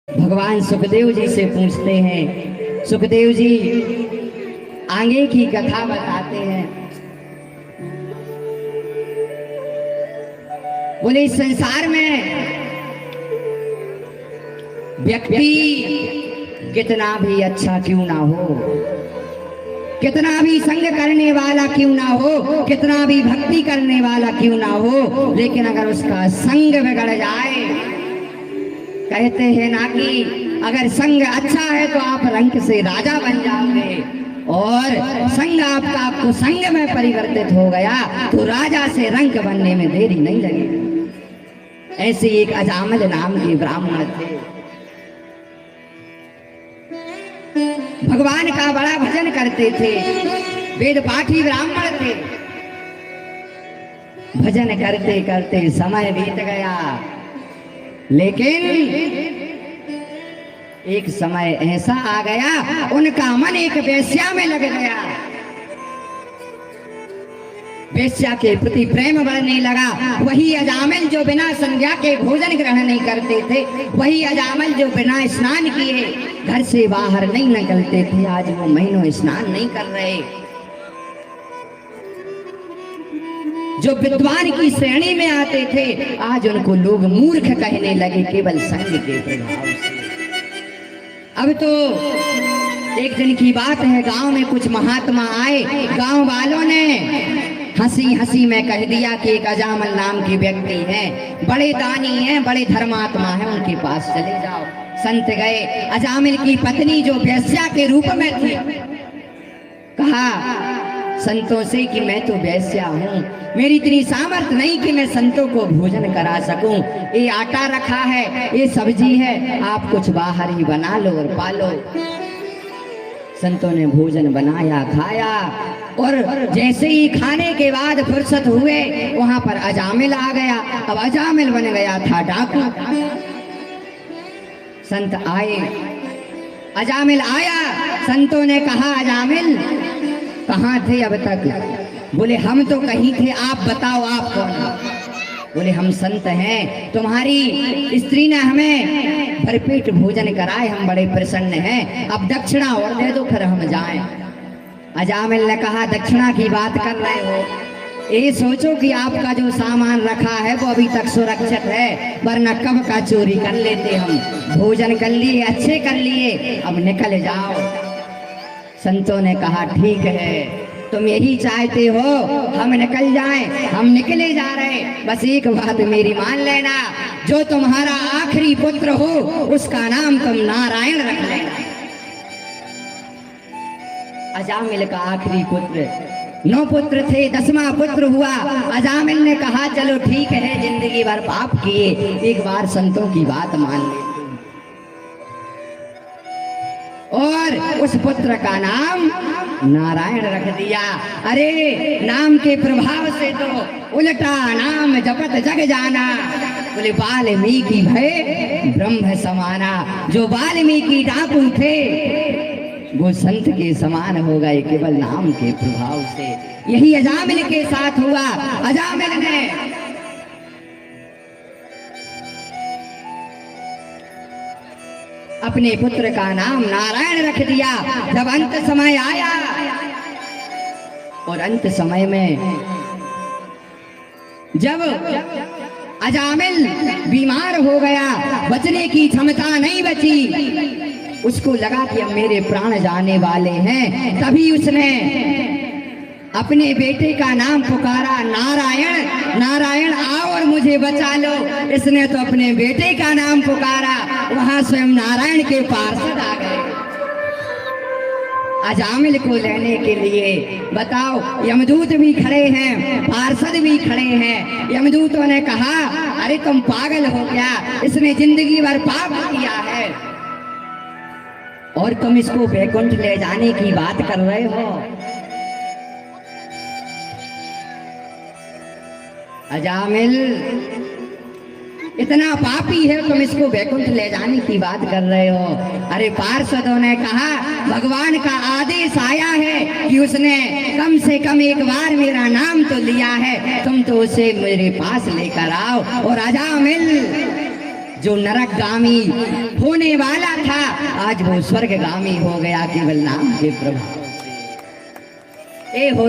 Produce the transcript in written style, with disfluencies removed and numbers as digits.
भगवान सुखदेव जी से पूछते हैं। सुखदेव जी आगे की कथा बताते हैं। बोले इस संसार में व्यक्ति कितना भी अच्छा क्यों ना हो, कितना भी संग करने वाला क्यों ना हो, कितना भी भक्ति करने वाला क्यों ना हो, लेकिन अगर उसका संग बिगड़ जाए, कहते हैं ना कि अगर संग अच्छा है तो आप रंक से राजा बन जाओगे, और संग आपका कुसंग में परिवर्तित हो गया तो राजा से रंक बनने में देरी नहीं लगेगी। ऐसे एक अजामिल नाम के ब्राह्मण थे। भगवान का बड़ा भजन करते थे, वेद पाठी ब्राह्मण थे। भजन करते करते समय बीत गया, लेकिन एक समय ऐसा आ गया उनका मन एक वेश्या में लग गया। वेश्या के प्रति प्रेम बढ़ने लगा। वही अजामिल जो बिना संध्या के भोजन ग्रहण नहीं करते थे, वही अजामिल जो बिना स्नान किए घर से बाहर नहीं निकलते थे, आज वो महीनों स्नान नहीं कर रहे। जो विद्वान की श्रेणी में आते थे, आज उनको लोग मूर्ख कहने लगे केवल संग के प्रभाव से। अब तो एक दिन की बात है, गांव में कुछ महात्मा आए। गांव वालों ने हंसी हंसी में कह दिया कि एक अजामिल नाम के व्यक्ति हैं, बड़े दानी हैं, बड़े धर्मात्मा हैं, उनके पास चले जाओ। संत गए। अजामिल की पत्नी जो वेश्या के रूप में थी, कहा संतों से कि मैं तो वेश्या हूँ, मेरी इतनी सामर्थ्य नहीं कि मैं संतों को भोजन करा सकूं। ये आटा रखा है, ये सब्जी है, आप कुछ बाहर ही बना लो और पालो। संतों ने भोजन बनाया, खाया, और जैसे ही खाने के बाद फुर्सत हुए, वहां पर अजामिल आ गया। अब अजामिल बन गया था डाकू। संत आए, अजामिल आया। संतों ने कहा अजामिल कहाँ थे अब तक? बोले हम तो कहीं थे, आप बताओ आप कौन? बोले हम संत हैं, तुम्हारी स्त्री ने हमें भरपेट भोजन कराए, हम बड़े प्रसन्न हैं, अब दक्षिणा और दे दो फिर हम जाएं। अजामिल ने कहा दक्षिणा की बात कर रहे हो, ये सोचो कि आपका जो सामान रखा है वो अभी तक सुरक्षित है, वरना कब का चोरी कर लेते हम। भोजन कर लिए, अच्छे कर लिए, अब निकल जाओ। संतों ने कहा ठीक है, तुम यही चाहते हो हम निकल जाएं, हम निकले जा रहे, बस एक बात मेरी मान लेना, जो तुम्हारा आखिरी पुत्र हो उसका नाम तुम नारायण रख लेना। अजामिल का आखिरी पुत्र, 9 पुत्र थे, 10वां पुत्र हुआ। अजामिल ने कहा चलो ठीक है, जिंदगी भर पाप किए, एक बार संतों की बात मान लेते, और उस पुत्र का नाम नारायण रख दिया। अरे नाम के प्रभाव से तो उल्टा नाम जपत जग जाना। बोले वाल्मीकि भय ब्रह्म समाना। जो वाल्मीकि डाकू थे वो संत के समान हो गए केवल नाम के प्रभाव से। यही अजामिल के साथ हुआ। अजामिल ने अपने पुत्र का नाम नारायण रख दिया। जब अंत समय आया, और अंत समय में जब अजामिल बीमार हो गया, बचने की क्षमता नहीं बची, उसको लगा कि अब मेरे प्राण जाने वाले हैं, तभी उसने अपने बेटे का नाम पुकारा, नारायण नारायण आओ और मुझे बचा लो। इसने तो अपने बेटे का नाम पुकारा, वहां स्वयं नारायण के पार्षद आ गए अजामिल को लेने के लिए। बताओ, यमदूत भी खड़े हैं, पार्षद भी खड़े हैं। यमदूतों ने कहा अरे तुम पागल हो क्या, इसने जिंदगी भर पाप किया है और तुम इसको वैकुंठ ले जाने की बात कर रहे हो। अजामिल इतना पापी है, तुम इसको वैकुंठ ले जाने की बात कर रहे हो। अरे पार्षदों ने कहा भगवान का आदेश आया है कि उसने कम से कम एक बार मेरा नाम तो लिया है, तुम तो उसे मेरे पास लेकर आओ। और अजामिल जो नरकगामी होने वाला था आज वो स्वर्गगामी हो गया केवल नाम के प्रभाव से। ए हो